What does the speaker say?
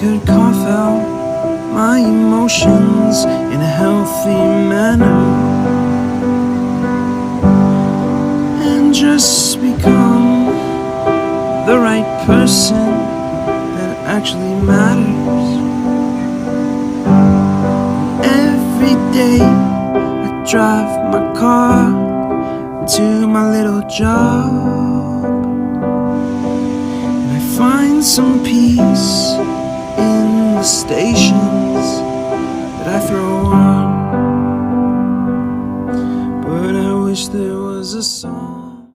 could cough out my emotions in a healthy manner and just become the right person that actually matters. Every day I drive my car to my little job, and I find some peace in the stations that I throw on. But I wish there was a song